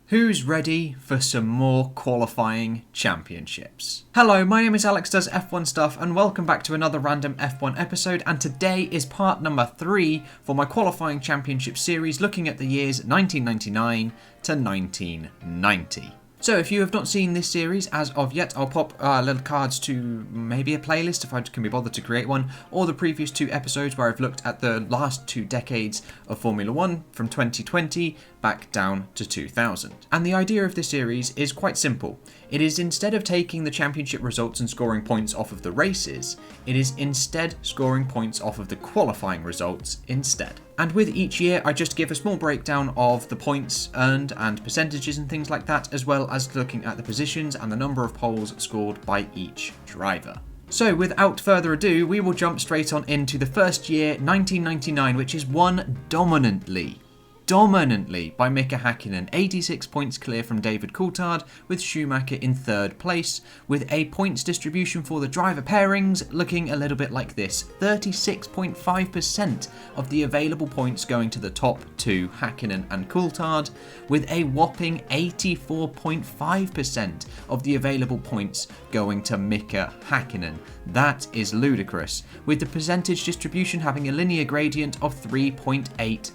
Who's ready for some more qualifying championships? Hello, my name is Alex Does F1 Stuff and welcome back to another random F1 episode, and today is part number 3 for my qualifying championship series looking at the years 1999 to 1990. So if you have not seen this series as of yet, I'll pop little cards to maybe a playlist if I can be bothered to create one, or the previous 2 episodes where I've looked at the last 2 decades of Formula 1 from 2020 back down to 2000. And the idea of this series is quite simple. It is, instead of taking the championship results and scoring points off of the races, it is instead scoring points off of the qualifying results instead. And with each year, I just give a small breakdown of the points earned and percentages and things like that, as well as looking at the positions and the number of poles scored by each driver. So without further ado, we will jump straight on into the first year, 1999, which is won dominantly by Mika Häkkinen, 86 points clear from David Coulthard, with Schumacher in 3rd place, with a points distribution for the driver pairings looking a little bit like this. 36.5% of the available points going to the top 2, Häkkinen and Coulthard, with a whopping 84.5% of the available points going to Mika Häkkinen. That is ludicrous, with the percentage distribution having a linear gradient of 3.85.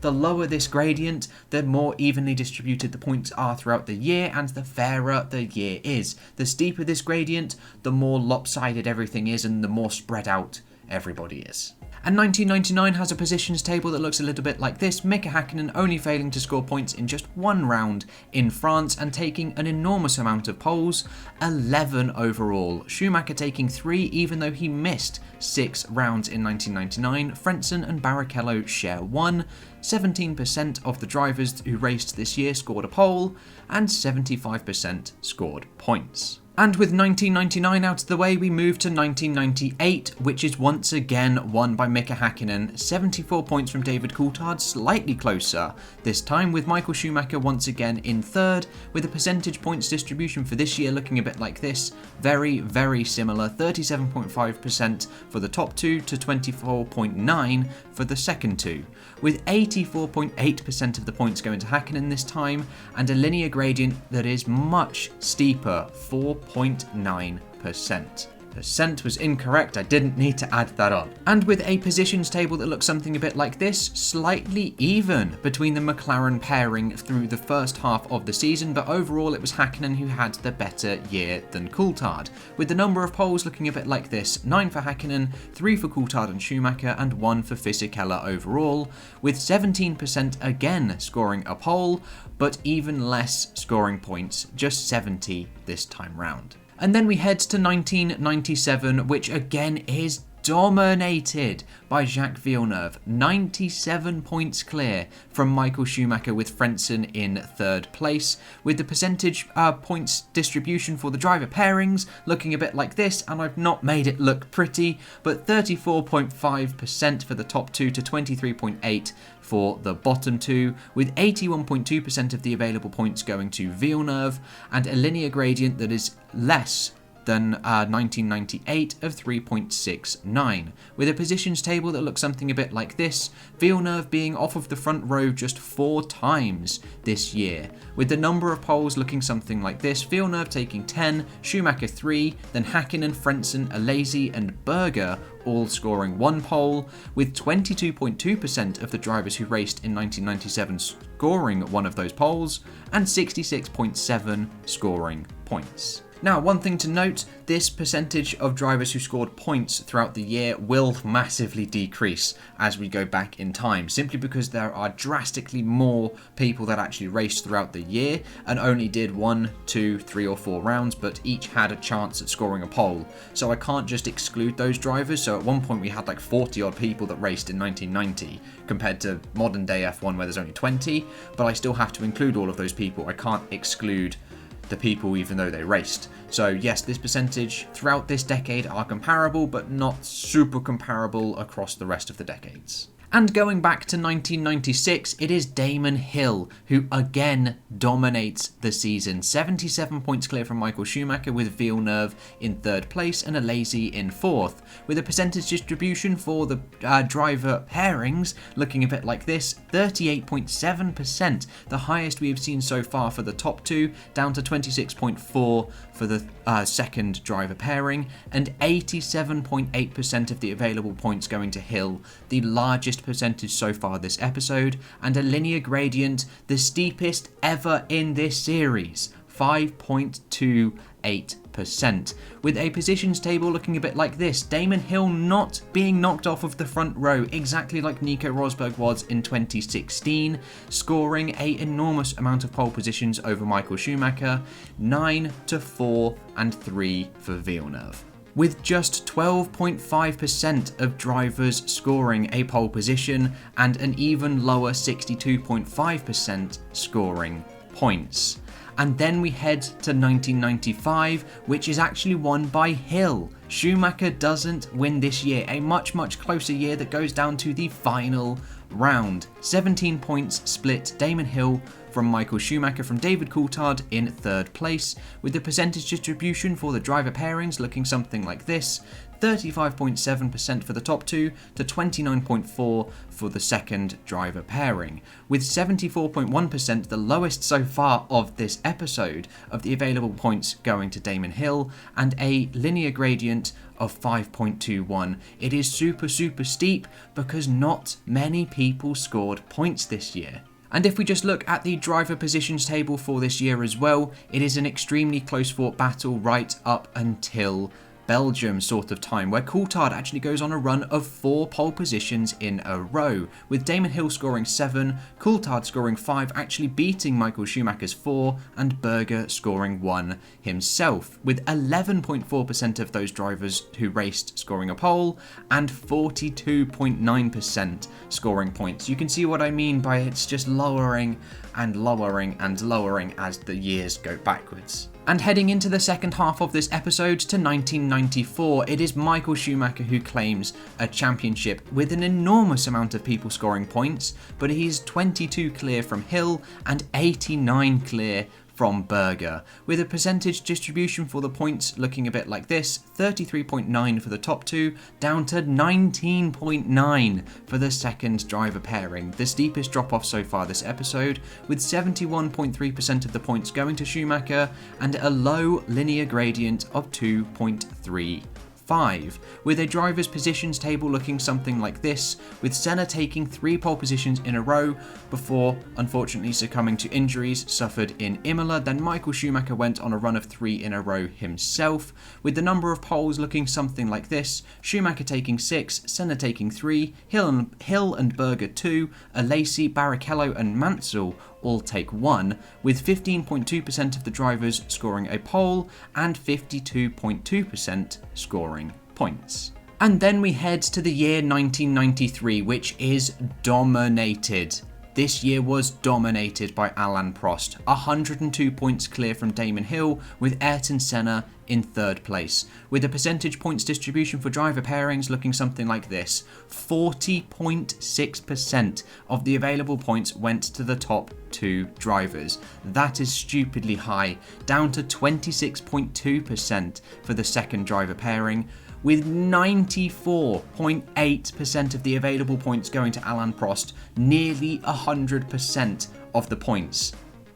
The lower this gradient, the more evenly distributed the points are throughout the year and the fairer the year is. The steeper this gradient, the more lopsided everything is and the more spread out everybody is. And 1999 has a positions table that looks a little bit like this. Mika Häkkinen only failing to score points in just 1 round in France and taking an enormous amount of poles, 11 overall. Schumacher taking 3 even though he missed 6 rounds in 1999. Frentzen and Barrichello share 1. 17% of the drivers who raced this year scored a pole and 75% scored points. And with 1999 out of the way, we move to 1998, which is once again won by Mika Häkkinen. 74 points from David Coulthard, slightly closer, this time with Michael Schumacher once again in 3rd, with a percentage points distribution for this year looking a bit like this. Very, very similar, 37.5% for the top 2 to 24.9% for the second 2, with 84.8% of the points going to Häkkinen this time, and a linear gradient that is much steeper, 4.9%. Percent was incorrect, I didn't need to add that on. And with a positions table that looks something a bit like this, slightly even between the McLaren pairing through the first half of the season, but overall it was Häkkinen who had the better year than Coulthard, with the number of poles looking a bit like this: 9 for Häkkinen, 3 for Coulthard and Schumacher, and 1 for Fisichella overall, with 17% again scoring a pole, but even less scoring points, just 70 this time round. And then we head to 1997, which again is dominated by Jacques Villeneuve. 97 points clear from Michael Schumacher, with Frentzen in 3rd place, with the percentage points distribution for the driver pairings looking a bit like this, and I've not made it look pretty, but 34.5% for the top 2 to 23.8% for the bottom 2, with 81.2% of the available points going to Villeneuve, and a linear gradient that is less than 1998 of 3.69, with a positions table that looks something a bit like this, Villeneuve being off of the front row just 4 times this year, with the number of poles looking something like this: Villeneuve taking 10, Schumacher 3, then Häkkinen, Frentzen, Alesi and Berger all scoring 1 pole, with 22.2% of the drivers who raced in 1997 scoring one of those poles, and 66.7% scoring points. Now, one thing to note, this percentage of drivers who scored points throughout the year will massively decrease as we go back in time, simply because there are drastically more people that actually raced throughout the year and only did 1, 2, 3 or 4 rounds, but each had a chance at scoring a pole. So I can't just exclude those drivers. So at one point we had like 40 odd people that raced in 1990 compared to modern day F1 where there's only 20, but I still have to include all of those people. I can't exclude the people even though they raced. So yes, this percentage throughout this decade are comparable, but not super comparable across the rest of the decades. And going back to 1996, it is Damon Hill who again dominates the season. 77 points clear from Michael Schumacher, with Villeneuve in 3rd place and Alesi in 4th. With a percentage distribution for the driver pairings looking a bit like this: 38.7%, the highest we have seen so far for the top two, down to 26.4% for the second driver pairing, and 87.8% of the available points going to Hill, the largest percentage so far this episode, and a linear gradient, the steepest ever in this series, 5.28%, with a positions table looking a bit like this: Damon Hill not being knocked off of the front row, exactly like Nico Rosberg was in 2016, scoring an enormous amount of pole positions over Michael Schumacher, 9-4 and 3 for Villeneuve, with just 12.5% of drivers scoring a pole position and an even lower 62.5% scoring points. And then we head to 1995, which is actually won by Hill. Schumacher doesn't win this year, a much closer year that goes down to the final round. 17 points split Damon Hill from Michael Schumacher from David Coulthard in 3rd place, with the percentage distribution for the driver pairings looking something like this: 35.7% for the top two to 29.4% for the second driver pairing, with 74.1%, the lowest so far of this episode, of the available points going to Damon Hill, and a linear gradient of 5.21. It is super steep because not many people scored points this year. And if we just look at the driver positions table for this year as well, it is an extremely close fought battle right up until Belgium sort of time, where Coulthard actually goes on a run of 4 pole positions in a row, with Damon Hill scoring 7, Coulthard scoring 5, actually beating Michael Schumacher's 4, and Berger scoring 1 himself, with 11.4% of those drivers who raced scoring a pole and 42.9% scoring points. You can see what I mean by it's just lowering and lowering and lowering as the years go backwards. And heading into the second half of this episode to 1994, it is Michael Schumacher who claims a championship with an enormous amount of people scoring points, but he's 22 clear from Hill and 89 clear from Berger, with a percentage distribution for the points looking a bit like this: 33.9 for the top two, down to 19.9 for the second driver pairing, the steepest drop off so far this episode, with 71.3% of the points going to Schumacher and a low linear gradient of 2.35, with a driver's positions table looking something like this, with Senna taking 3 pole positions in a row before unfortunately succumbing to injuries suffered in Imola. Then Michael Schumacher went on a run of 3 in a row himself, with the number of poles looking something like this: Schumacher taking 6, Senna taking 3, Hill and Berger 2, Alesi, Barrichello and Mansell all take 1, with 15.2% of the drivers scoring a pole and 52.2% scoring points. And then we head to the year 1993, which is dominated. This year was dominated by Alain Prost, 102 points clear from Damon Hill, with Ayrton Senna in 3rd place, with a percentage points distribution for driver pairings looking something like this: 40.6% of the available points went to the top 2 drivers. That is stupidly high, down to 26.2% for the second driver pairing, with 94.8% of the available points going to Alain Prost, nearly 100% of the points.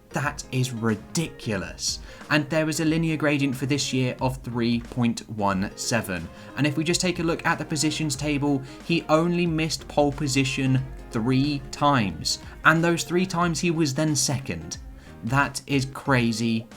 That is ridiculous. And there was a linear gradient for this year of 3.17. And if we just take a look at the positions table, he only missed pole position 3 times. And those 3 times he was then second. That is crazy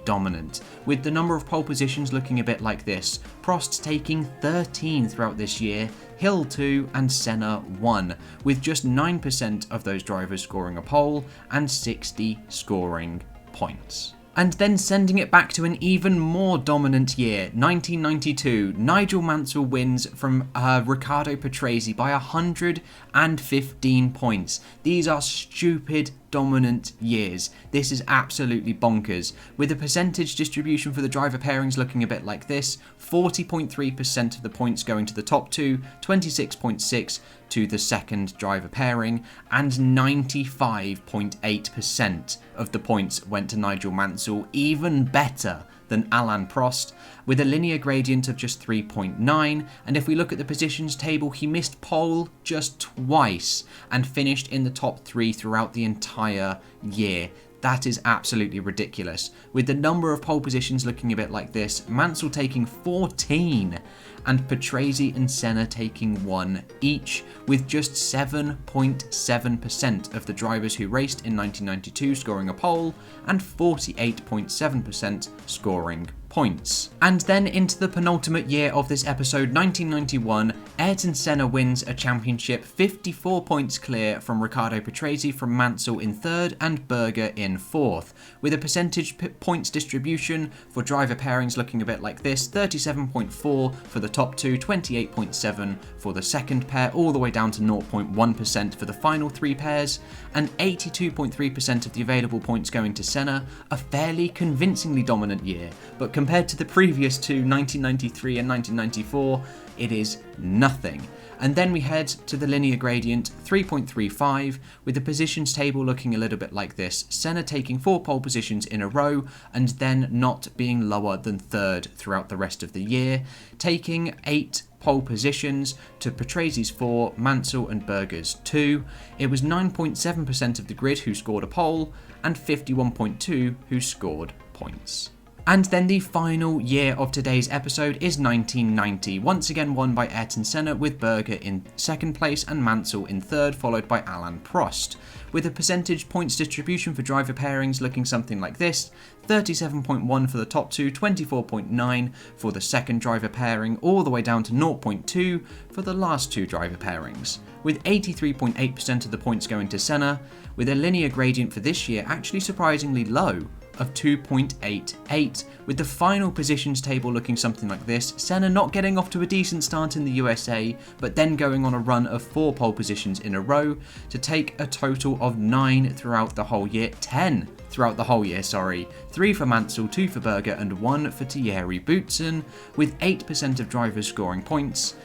dominant, with the number of pole positions looking a bit like this: Prost taking 13 throughout this year, Hill 2 and Senna 1, with just 9% of those drivers scoring a pole and 60 scoring points. And then sending it back to an even more dominant year, 1992, Nigel Mansell wins from Riccardo Patrese by 115 points. These are stupid dominant years. This is absolutely bonkers, with the percentage distribution for the driver pairings looking a bit like this: 40.3% of the points going to the top 2, 26.6 to the second driver pairing, and 95.8% of the points went to Nigel Mansell, even better than Alain Prost, with a linear gradient of just 3.9. And if we look at the positions table, he missed pole just twice and finished in the top 3 throughout the entire year. That is absolutely ridiculous. With the number of pole positions looking a bit like this, Mansell taking 14 and Patrese and Senna taking 1 each, with just 7.7% of the drivers who raced in 1992 scoring a pole and 48.7% scoring points. And then into the penultimate year of this episode, 1991, Ayrton Senna wins a championship 54 points clear from Riccardo Patrese, from Mansell in 3rd and Berger in 4th, with a percentage points distribution for driver pairings looking a bit like this: 37.4 for the top 2, 28.7 for the second pair, all the way down to 0.1% for the final 3 pairs, and 82.3% of the available points going to Senna. A fairly convincingly dominant year, but compared to the previous two, 1993 and 1994, it is nothing. And then we head to the linear gradient, 3.35, with the positions table looking a little bit like this: Senna taking 4 pole positions in a row and then not being lower than 3rd throughout the rest of the year, taking 8 pole positions to Patrese's 4, Mansell and Berger's 2. It was 9.7% of the grid who scored a pole and 51.2 who scored points. And then the final year of today's episode is 1990, once again won by Ayrton Senna, with Berger in 2nd place and Mansell in 3rd, followed by Alain Prost, with a percentage points distribution for driver pairings looking something like this: 37.1 for the top 2, 24.9 for the second driver pairing, all the way down to 0.2 for the last 2 driver pairings, with 83.8% of the points going to Senna, with a linear gradient for this year actually surprisingly low of 2.88, with the final positions table looking something like this: Senna not getting off to a decent start in the USA, but then going on a run of 4 pole positions in a row to take a total of 9 throughout the whole year, 10 throughout the whole year, 3 for Mansell, 2 for Berger and 1 for Thierry Boutsen, with 8% of drivers scoring points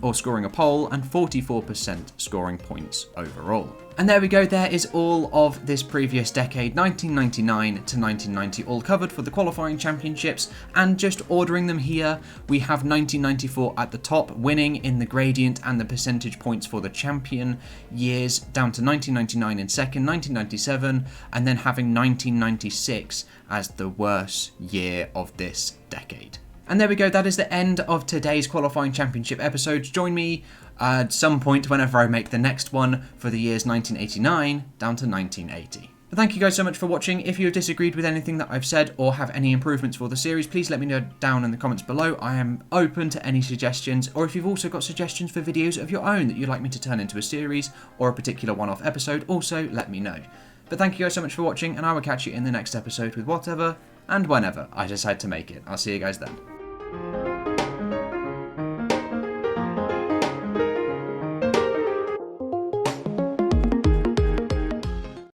or scoring a pole, and 44% scoring points overall. And there we go, there is all of this previous decade, 1999 to 1990, all covered for the qualifying championships. And just ordering them here, we have 1994 at the top, winning in the gradient and the percentage points for the champion years, down to 1999 in 2nd, 1997, and then having 1996 as the worst year of this decade. And there we go, that is the end of today's qualifying championship episode. Join me at some point whenever I make the next one for the years 1989 down to 1980. But thank you guys so much for watching. If you have disagreed with anything that I've said or have any improvements for the series, please let me know down in the comments below. I am open to any suggestions, or if you've also got suggestions for videos of your own that you'd like me to turn into a series or a particular one-off episode, also let me know. But thank you guys so much for watching, and I will catch you in the next episode with whatever and whenever I decide to make it. I'll see you guys then.